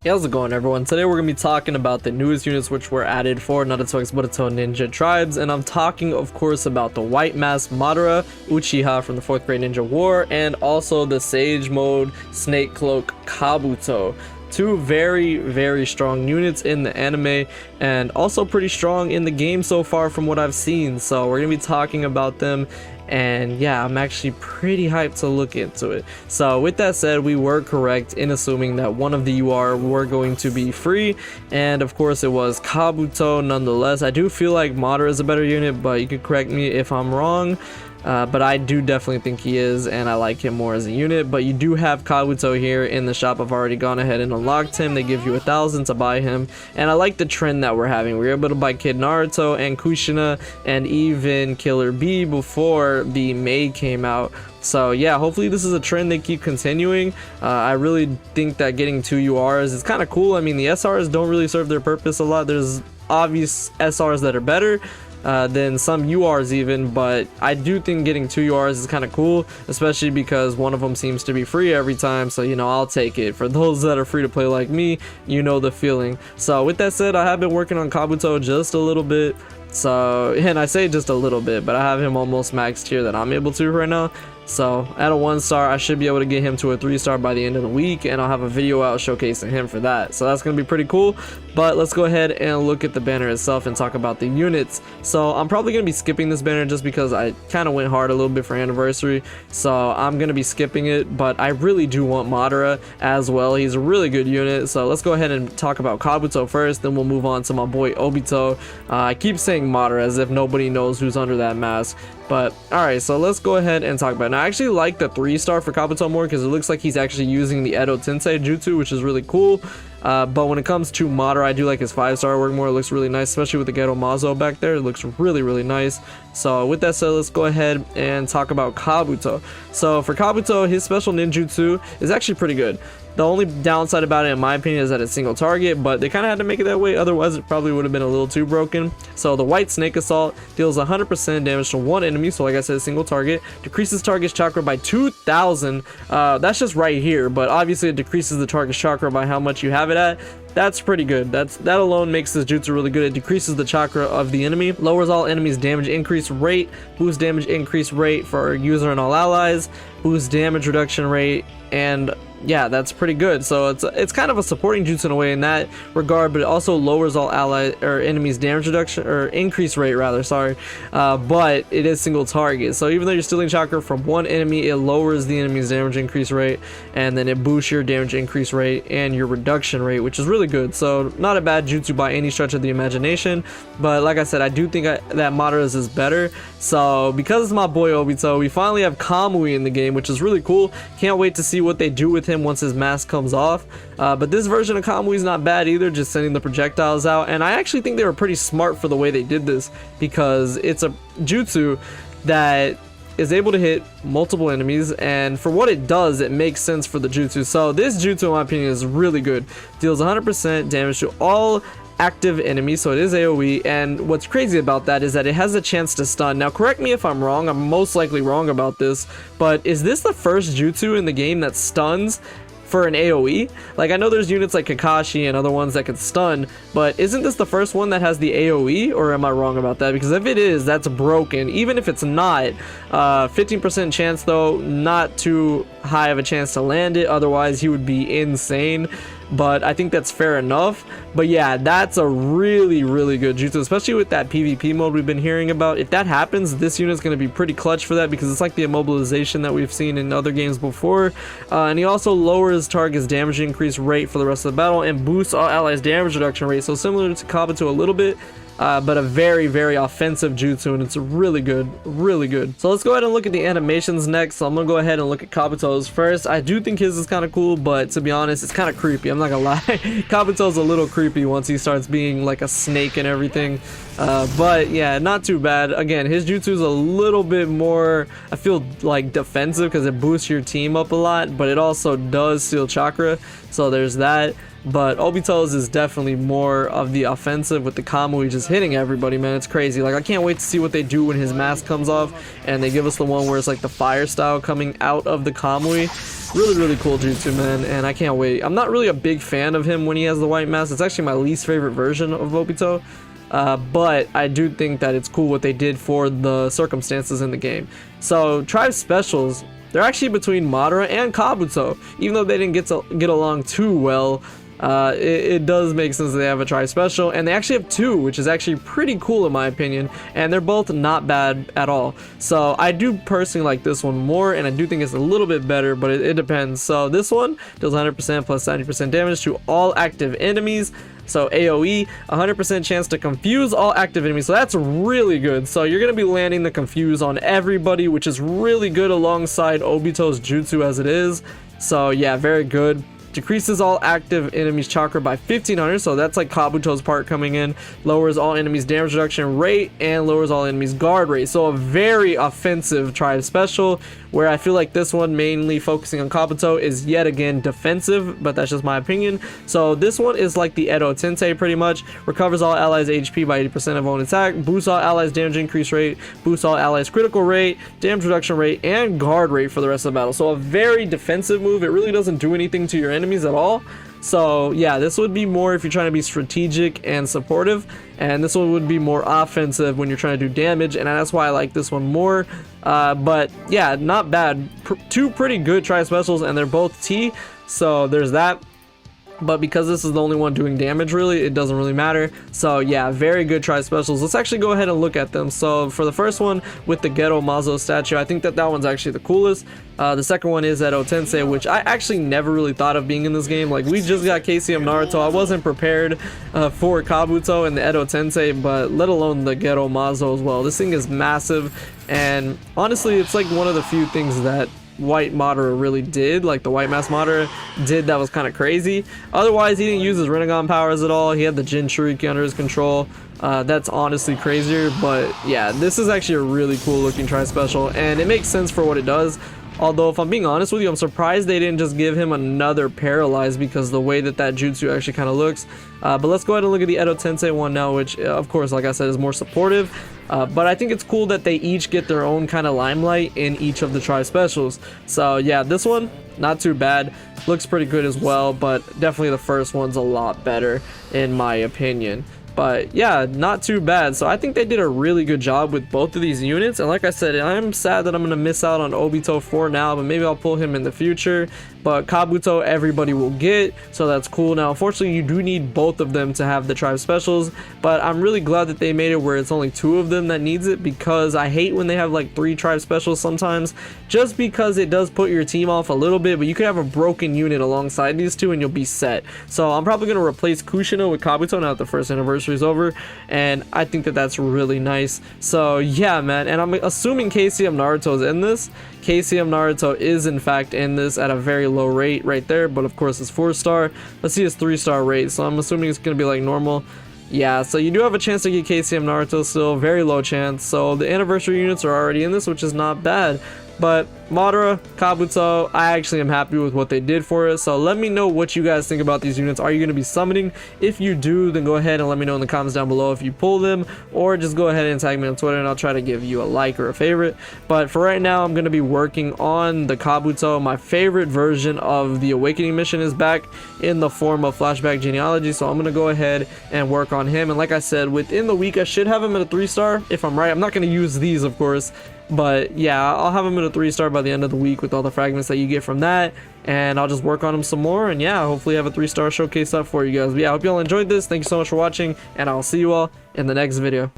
Hey, how's it going, everyone? Today we're going to be talking about the newest units which were added for Naruto x Boruto Ninja Tribes, and I'm talking of course about the White Mask Madara Uchiha from the 4th grade Ninja War, and also the Sage Mode Snake Cloak Kabuto. Two very strong units in the anime, and also pretty strong in the game so far from what I've seen, so we're going to be talking about them. And yeah, I'm actually pretty hyped to look into it. So with that said, we were correct in assuming that one of the UR were going to be free, and of course it was Kabuto nonetheless. I do feel like Madara is a better unit, but you could correct me if I'm wrong. But I do definitely think he is, and I like him more as a unit. But you do have Kabuto here in the shop. I've already gone ahead and unlocked him. They give you 1,000 to buy him, and I like the trend that we're having. We're able to buy Kid Naruto and Kushina and even Killer B before the May came out. So yeah, hopefully this is a trend they keep continuing. I really think that getting 2 URs is kind of cool. I mean, the SRs don't really serve their purpose a lot. There's obvious SRs that are better than some URs even, but I do think getting 2 URs is kind of cool, especially because one of them seems to be free every time, so you know, I'll take it. For those that are free to play like me, you know the feeling. So with that said, I have been working on Kabuto just a little bit. So, and I say just a little bit, but I have him almost maxed here that I'm able to right now. So at a 1-star, I should be able to get him to a 3-star by the end of the week, and I'll have a video out showcasing him for that. So that's going to be pretty cool. But let's go ahead and look at the banner itself and talk about the units. So I'm probably going to be skipping this banner just because I kind of went hard a little bit for anniversary. So I'm going to be skipping it, but I really do want Madara as well. He's a really good unit. So let's go ahead and talk about Kabuto first, then we'll move on to my boy Obito. I keep saying Madara as if nobody knows who's under that mask. But alright, so let's go ahead and talk about it. Now, I actually like the 3-star for Kabuto more because it looks like he's actually using the Edo Tensei Jutsu, which is really cool. But when it comes to Madara, I do like his 5-star work more. It looks really nice, especially with the Ghetto Mazo back there. It looks really nice. So with that said, let's go ahead and talk about Kabuto. So for Kabuto, his special ninjutsu is actually pretty good. The only downside about it, in my opinion, is that it's single target, but they kind of had to make it that way, otherwise it probably would have been a little too broken. So the White Snake Assault deals 100% damage to one enemy, so like I said, single target, decreases target's chakra by 2,000. That's just right here, but obviously it decreases the target's chakra by how much you have it at. That's pretty good. That alone makes this jutsu really good. It decreases the chakra of the enemy, lowers all enemies damage increase rate, boosts damage increase rate for user and all allies, boosts damage reduction rate, and yeah, that's pretty good. So it's kind of a supporting jutsu in a way in that regard, but it also lowers all ally or enemies damage reduction or increase rate rather, sorry. But it is single target, so even though you're stealing chakra from one enemy, it lowers the enemy's damage increase rate, and then it boosts your damage increase rate and your reduction rate, which is really good. So not a bad jutsu by any stretch of the imagination, but like I said, I do think that Madara's is better. So because it's my boy Obito, we finally have Kamui in the game, which is really cool. Can't wait to see what they do with him once his mask comes off. But this version of Kamui is not bad either, just sending the projectiles out, and I actually think they were pretty smart for the way they did this, because it's a jutsu that is able to hit multiple enemies, and for what it does, it makes sense for the jutsu. So this jutsu, in my opinion, is really good. Deals 100% damage to all active enemies, so it is AoE, and what's crazy about that is that it has a chance to stun. Now correct me if I'm wrong, I'm most likely wrong about this, but is this the first jutsu in the game that stuns for an AoE? Like, I know there's units like Kakashi and other ones that can stun, but isn't this the first one that has the AoE, or am I wrong about that? Because if it is, that's broken. Even if it's not, 15% chance though, not too high of a chance to land it, otherwise he would be insane. But I think that's fair enough. But yeah, that's a really good jutsu, especially with that PvP mode we've been hearing about. If that happens, this unit's going to be pretty clutch for that, because it's like the immobilization that we've seen in other games before. And he also lowers target's damage increase rate for the rest of the battle and boosts all allies damage reduction rate, so similar to Kabuto a little bit. But a very offensive jutsu, and it's really good. So let's go ahead and look at the animations next. So I'm gonna go ahead and look at Kabuto's first. I do think his is kind of cool, but to be honest, it's kind of creepy. I'm not gonna lie. Kabuto's a little creepy once he starts being like a snake and everything. But yeah, not too bad. Again, his jutsu is a little bit more, I feel like, defensive, because it boosts your team up a lot, but it also does steal chakra, so there's that. but Obito's is definitely more of the offensive with the Kamui just hitting everybody, man. It's crazy. Like, I can't wait to see what they do when his mask comes off and they give us the one where it's like the fire style coming out of the Kamui. Really cool jutsu, man, and I can't wait. I'm not really a big fan of him when he has the white mask. It's actually my least favorite version of Obito. But I do think that it's cool what they did for the circumstances in the game. So tribe specials, they're actually between Madara and Kabuto, even though they didn't get along too well. It does make sense that they have a tribe special, and they actually have two, which is actually pretty cool in my opinion, and they're both not bad at all. So I do personally like this one more, and I do think it's a little bit better, but it depends. So this one does 100% plus 70% damage to all active enemies. So AoE, 100% chance to confuse all active enemies, so that's really good. So you're going to be landing the confuse on everybody, which is really good alongside Obito's jutsu as it is. So yeah, very good. Decreases all active enemies chakra by 1500, so that's like Kabuto's part coming in. Lowers all enemies damage reduction rate and lowers all enemies guard rate. So a very offensive tribe special, where I feel like this one, mainly focusing on Kabuto, is yet again defensive, but that's just my opinion. So this one is like the Edo Tensei pretty much. Recovers all allies HP by 80% of own attack, boosts all allies damage increase rate, boosts all allies critical rate, damage reduction rate, and guard rate for the rest of the battle. So a very defensive move. It really doesn't do anything to your enemies at all. So yeah, this would be more if you're trying to be strategic and supportive, and this one would be more offensive when you're trying to do damage, and that's why I like this one more. But yeah, not bad. Two pretty good tri specials, and they're both T, so there's that. But because this is the only one doing damage, really, it doesn't really matter. So yeah, very good tri specials. Let's actually go ahead and look at them. So for the first one with the Ghetto Mazo statue, I think that one's actually the coolest. The second one is Edo Tensei, which I actually never really thought of being in this game. Like, we just got KCM Naruto. I wasn't prepared for Kabuto and the Edo Tensei, but let alone the Ghetto Mazo as well. This thing is massive, and honestly, it's like one of the few things that White Madara really did, like the White Mask Madara did, that was kind of crazy. Otherwise, he didn't use his Rinnegan powers at all. He had the Jin Shuriki under his control. That's honestly crazier, but yeah, this is actually a really cool looking tri special, and it makes sense for what it does. Although, if I'm being honest with you, I'm surprised they didn't just give him another paralyze, because the way that jutsu actually kind of looks. But let's go ahead and look at the Edo Tensei one now, which of course, like I said, is more supportive. But I think it's cool that they each get their own kind of limelight in each of the tri specials. So yeah, this one, not too bad. Looks pretty good as well, but definitely the first one's a lot better in my opinion. But yeah, not too bad. So I think they did a really good job with both of these units. And like I said, I'm sad that I'm going to miss out on Obito for now, but maybe I'll pull him in the future. But Kabuto, everybody will get, so that's cool. Now, unfortunately, you do need both of them to have the tribe specials, but I'm really glad that they made it where it's only two of them that needs it, because I hate when they have like 3 tribe specials sometimes, just because it does put your team off a little bit. But you could have a broken unit alongside these two and you'll be set. So I'm probably going to replace Kushina with Kabuto now that the first anniversary is over, and I think that that's really nice. So yeah, man, and I'm assuming KCM Naruto is in this. KCM Naruto is in fact in this at a very low rate right there, but of course it's 4-star. Let's see his 3-star rate, so I'm assuming it's gonna be like normal. Yeah, so you do have a chance to get KCM Naruto still, very low chance. So the anniversary units are already in this, which is not bad. But Madara, Kabuto, I actually am happy with what they did for it. So let me know what you guys think about these units. Are you going to be summoning? If you do, then go ahead and let me know in the comments down below if you pull them, or just go ahead and tag me on Twitter and I'll try to give you a like or a favorite. But for right now, I'm going to be working on the Kabuto. My favorite version of the Awakening mission is back in the form of Flashback Genealogy, so I'm going to go ahead and work on him. And like I said, within the week I should have him at a 3-star if I'm right. I'm not going to use these, of course, but yeah, I'll have him at a 3-star by the end of the week with all the fragments that you get from that, and I'll just work on him some more, and yeah, hopefully have a 3-star showcase up for you guys. But yeah, I hope you all enjoyed this. Thank you so much for watching, and I'll see you all in the next video.